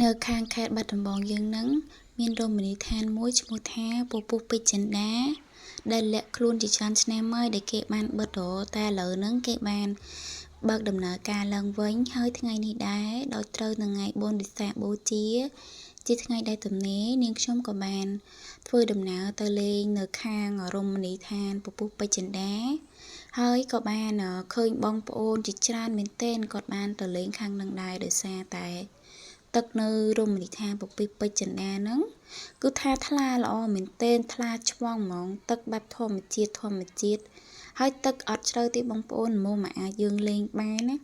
Nơi khang khátបាត់ដំបងយើងនឹងមានរមណីយដ្ឋានមួយឈ្មោះថាពពុះពេជ្រចិន្តាដែលលាក់ខ្លួនជាច្រើនឆ្នាំហើយដែលគេបានបិទរតែឥឡូវហ្នឹងគេបានបើកដំណើរការឡើងវិញហើយថ្ងៃនេះដែរដោយត្រូវនឹងថ្ងៃបុណ្យវិសាខបូជាថ្ងៃដែលទំនេរនាងខ្ញុំក៏បានធ្វើដំណើរទៅលេងនៅខាងរមណីយដ្ឋានពពុះពេជ្រចិន្តាហើយក៏បានឃើញបងប្អូនជាច្រើនមែនទែនគាត់បានទៅលេងខាងនឹងដែរដោយសារតែទឹកនៅរមណីយដ្ឋានពពុះពេជ្រចិន្តាហ្នឹងគឺថាថ្លាល្អមែនទែនថ្លាឆ្វង់ហ្មងទឹកបែបធម្មជាតិហើយទឹកអត់ជ្រៅទេបងប្អូនមុំអាចយើងលេងបានណា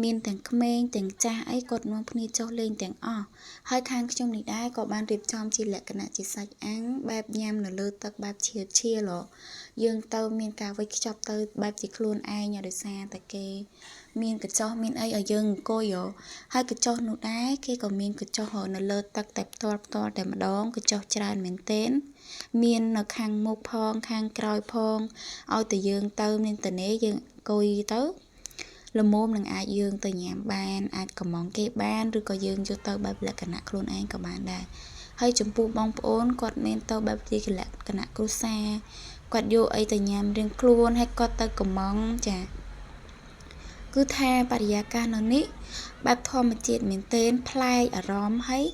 មានទាំងក្មេងទាំងចាស់អីគាត់នាំគ្នាចុះលេងទាំងអស់ហើយខាងខ្ញុំនេះដែរក៏បានរៀបចំជាលក្ខណៈជាសាច់អាំងបែបញ៉ាំនៅលើទឹកបែបឈៀលយើងទៅមានការវេចខ្ចប់ទៅបែបជាខ្លួនឯងដោយសារតែគេមានកញ្ចុះមានអីឲ្យយើងអង្គុយហើយកញ្ចុះនោះដែរគេក៏មានកញ្ចុះនៅលើទឹកតែផ្ទាល់តែម្ដងកញ្ចុះច្រើនមែនទែនមាននៅខាងមុខផងខាងក្រោយផងឲ្យតែយើងទៅមានតនេយើងអង្គុយទៅល្មមនឹងអាចយើងទៅញ៉ាំបានអាចកំងគេបានឬក៏យើងយកទៅបែបលក្ខណៈខ្លួនឯងក៏បានដែរហើយចំពោះបងប្អូនគាត់មានទៅបែបជាលក្ខណៈគ្រួសារគាត់យកអីទៅញ៉ាំរៀងខ្លួនហើយគាត់ទៅកំងចាគឺថាបរិយាកាសនៅនេះបែបធម្មជាតិមែនទែនប្លែកអារម្មណ៍ហើយ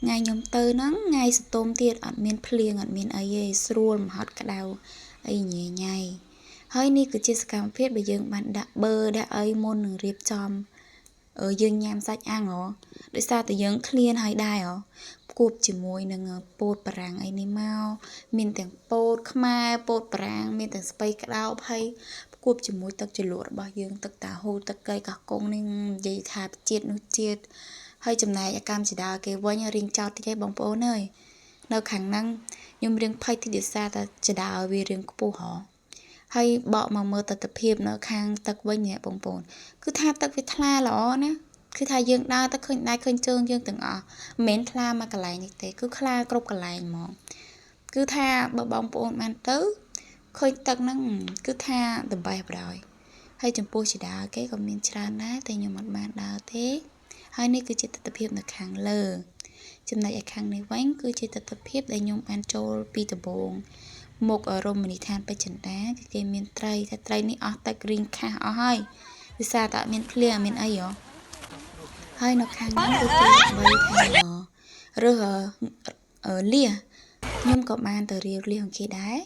ថ្ងៃខ្ញុំទៅហ្នឹងថ្ងៃសតុំទៀតអត់មានភ្លៀងអត់មានអីទេស្រួលមហត់ក្តៅអីញ៉ៃហើយនេះគឺជាសកម្មភាពដែលយើងបានដាក់បឺដាក់អីមុននឹងរៀបចំយើងញ៉ាំសាច់អាំងដោយសារតែយើងឃ្លានហើយដែរគួបជាមួយនឹងពោតបារាំងអីនេះមកមានទាំងពោតខ្មែរពោតបារាំងមានទាំងស្ពៃក្តោបហើយគួបជាមួយទឹកជ្រលក់របស់យើងទឹកតាហូទឹកកៃកោះកុងនេះនិយាយថាជាតិនោះជាតិហើយចំណែកអាកម្មជាដើគេវិញរៀងចោតតិចឯងបងប្អូនអើយនៅខាងហ្នឹងខ្ញុំរៀងភ័យទីទិសាតែចដើវារៀងខ្ពស់ហើយបកមកមើលទស្សនភាពនៅខាងទឹកវិញនេះបងប្អូនគឺថាទឹកវាថ្លាល្អណាគឺថាយើងដើរទៅឃើញដៃឃើញជើងយើងទាំងអស់មិនមែនថ្លាមកកន្លែងនេះទេគឺថ្លាគ្រប់កន្លែងហ្មងគឺថាបើបងប្អូនបានទៅឃើញទឹកហ្នឹងគឺថាដំបេះបដ ாய் ហើយចំពោះជាដើគេក៏មានច្រើនដែរតែខ្ញុំអត់បានដើរទេហើយនេះគឺជាទស្សនភាពនៅខាងលើចំណែកឯខាងនេះវិញគឺជាទស្សនភាពដែលខ្ញុំបានចូលពីដំបូងមុខរមណីយដ្ឋានពេជ្រចិន្តាគឺគេមានត្រីតែត្រីនេះអស់ទឹករីងខាស់អស់ហើយវាសារតែអត់មានភ្លៀងអត់មានអីហើយនៅខាងនេះគឺគេបីថារើសលៀសខ្ញុំក៏បានទៅរៀបលៀសអង្គគេដែរ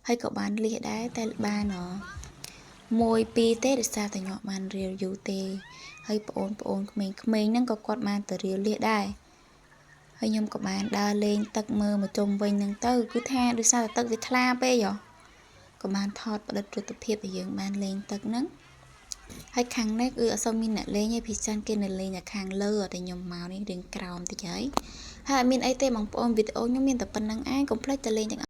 ហើយក៏បានលៀសដែរតែបាន1 2ទេដោយសារតែខ្ញុំបានរៀបយូរទេហើយបងប្អូនក្មេងៗហ្នឹងក៏គាត់បានទៅរៀបលៀសដែរហើយខ្ញុំក៏បានដើរលេងទឹកមើលមកជុំវិញហ្នឹងទៅគឺថាដោយសារតែទឹកវាថ្លាពេកក៏បានថតបដិទ្ធទស្សនភាពដែលយើងបានលេងទឹកហ្នឹងហើយខាងនេះគឺអត់សូវមានអ្នកលេងទេភាគច្រើនគេនៅលេងតែខាងលើតែខ្ញុំមកនេះរៀងក្រោមតិចហើយអត់មានអីទេបងប្អូនវីដេអូខ្ញុំមានតែប៉ុណ្្នឹងឯងកុំភ្លេចទៅលេងទាំង